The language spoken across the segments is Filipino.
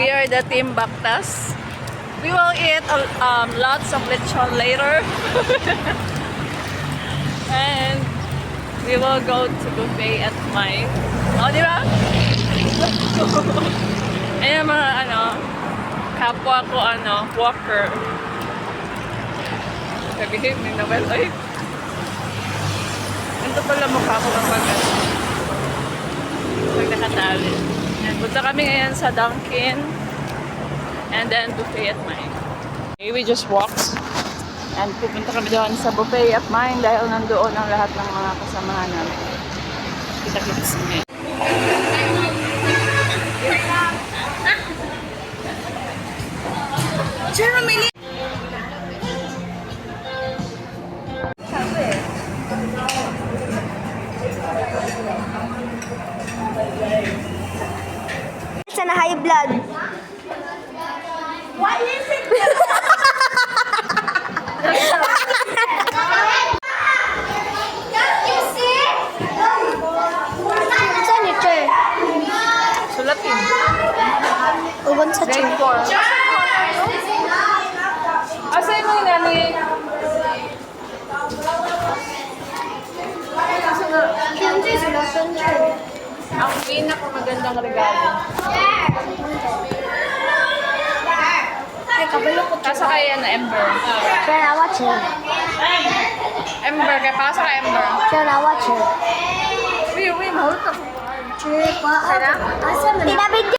We are the Team Bactas. We will eat lots of lechon later. And we will go to buffet at mine. O, di ba? Ayan mga kapwa ko walker. Sabihin ni Noel, ay, ito pala mukha ko kapag nakatali. And punta kami ngayon sa Dunkin and then buffet at mine. Okay, we just walked and pupunta kami doon sa buffet at mine dahil nandoon ang lahat ng mga kasamahan namin. Kita-kita sa ngayon. Jeremy! Sana high blood. Why is it? Saan yung chair? Sulatin. Uban sa chair. Grade 4. Asay mo yung nani? Hindi sila sa chair. Ang pinakamagandang regalo. Ay, kabalo ko. Kasa kaya na Ember. Chair awa chair. Ember, kaya pasa ka Ember. Chair awa chair. Uy, mahal ka. Chair pa. Asa man? Tinabid.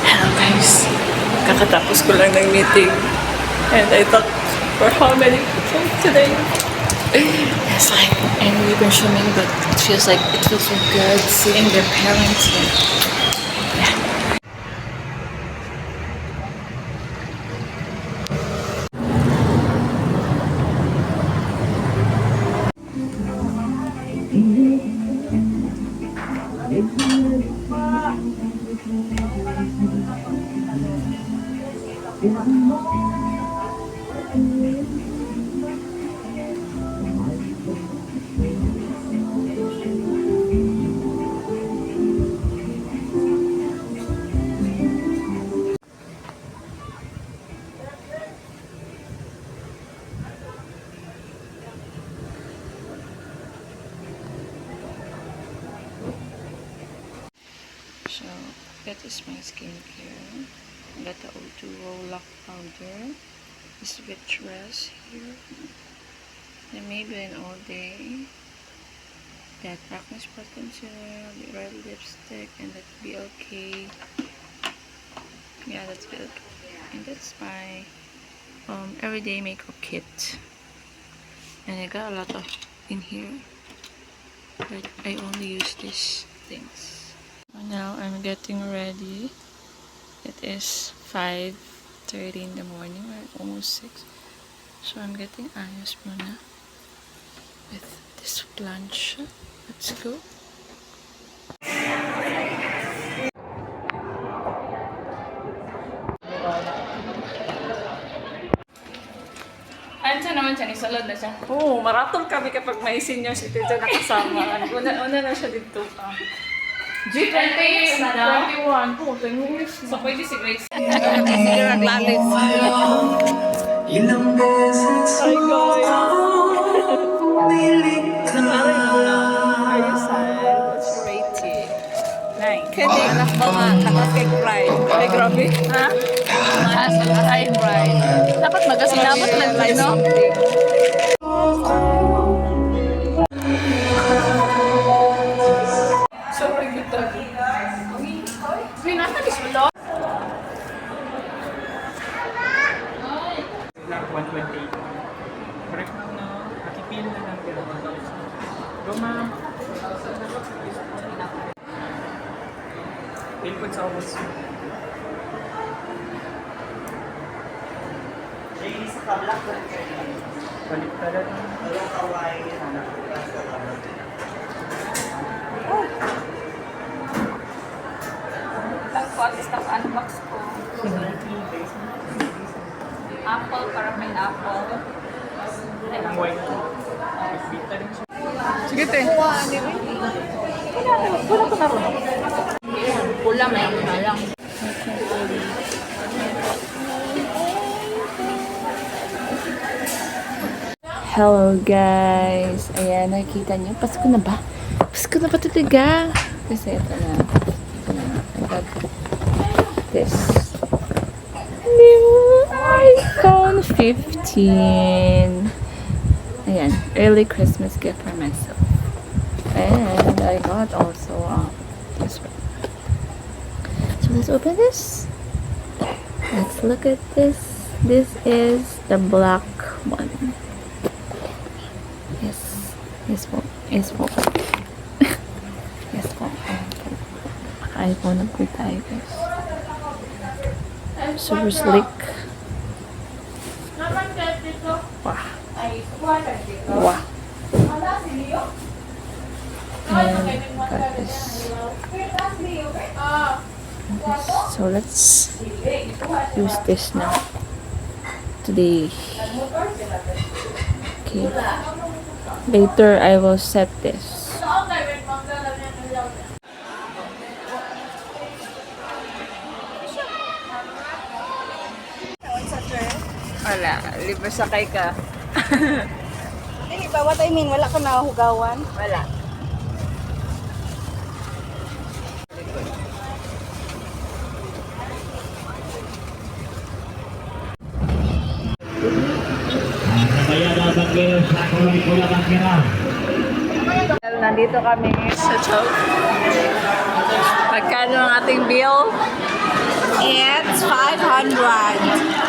Hello guys, kakatapos ko lang ng meeting and I talked for how many people today? It's like, I know we've been swimming but it feels so good seeing their parents here. Yeah. So, that is my skincare. I got the O2O Lock Powder. This witch dress here. The Maybelline All Day. That Acne Spot Concealer, the red lipstick, and that BLK. Yeah, that's BLK. And that's my everyday makeup kit. And I got a lot of in here. But I only use these things. Now I'm getting ready. It is 5:30 in the morning, or almost 6. So I'm getting ayos muna with this plancha. Let's go. Ayun siya naman siya, isalod na siya. Oo, maratong kami kapag may senior citizen na kasama. Una na siya dito. G20, 21. Po, ito yung English. So, pwede si Grace. Sige, naglalis. Ilang beses mo ako nilikha. Are you sad? What's your rating? 9. Kaya anak ba nga, nakakay Pride. Ay, grabe. Ha? Nakakay Pride. Dapat magasinabot lang tayo, no? Sorry, kita. Uy, nasa diswalo? 120. Correct mo na. Nakipil na lang. Go, ma'am. Input sa ubos. Balik ka lang. Tapos, unbox ko. Apple para may apple. Ang white. Bita rin siya. Sige, te. Wala pa na rin. Pula, may ako na lang. Hello guys! Ayan, nakikita niyo. Pasko na ba? Pasko na ba talaga? Kasi ito na. I got this new iPhone 15. Ayan, early Christmas gift for myself. And I got also this one. So let's open this. Let's look at this. This is the black one. Yes po. Yes po. Yes po. iPhone na po tayo guys. Super slick. Wow. Wow. And got this. So let's use this now. Today. Okay. Later, I will set this. Wala, libre sakay ka. Hindi ba? What I mean, wala ka nahugawan? Wala. Nandito kami sa Chow. Magkano ang ating bill? It's 500.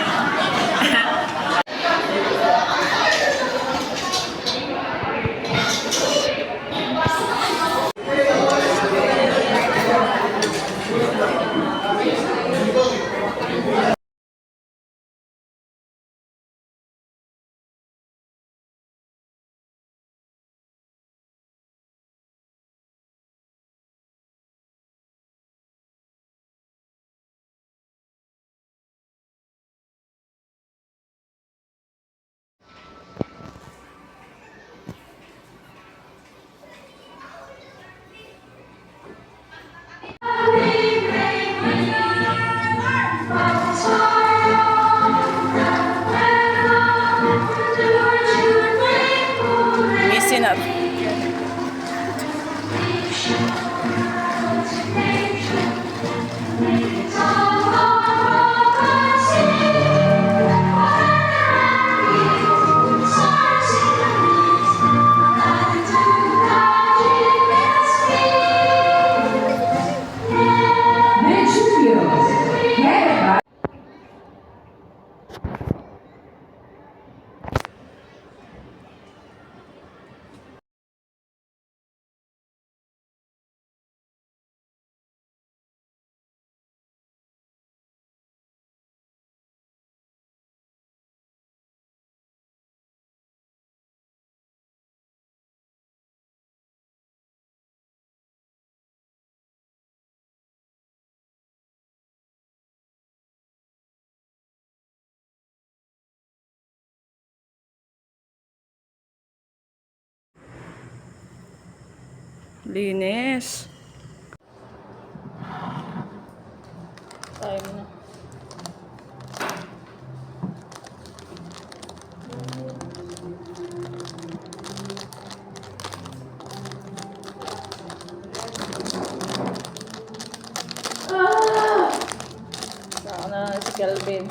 Missing up. Linis. Time na. Saan na si Kelvin?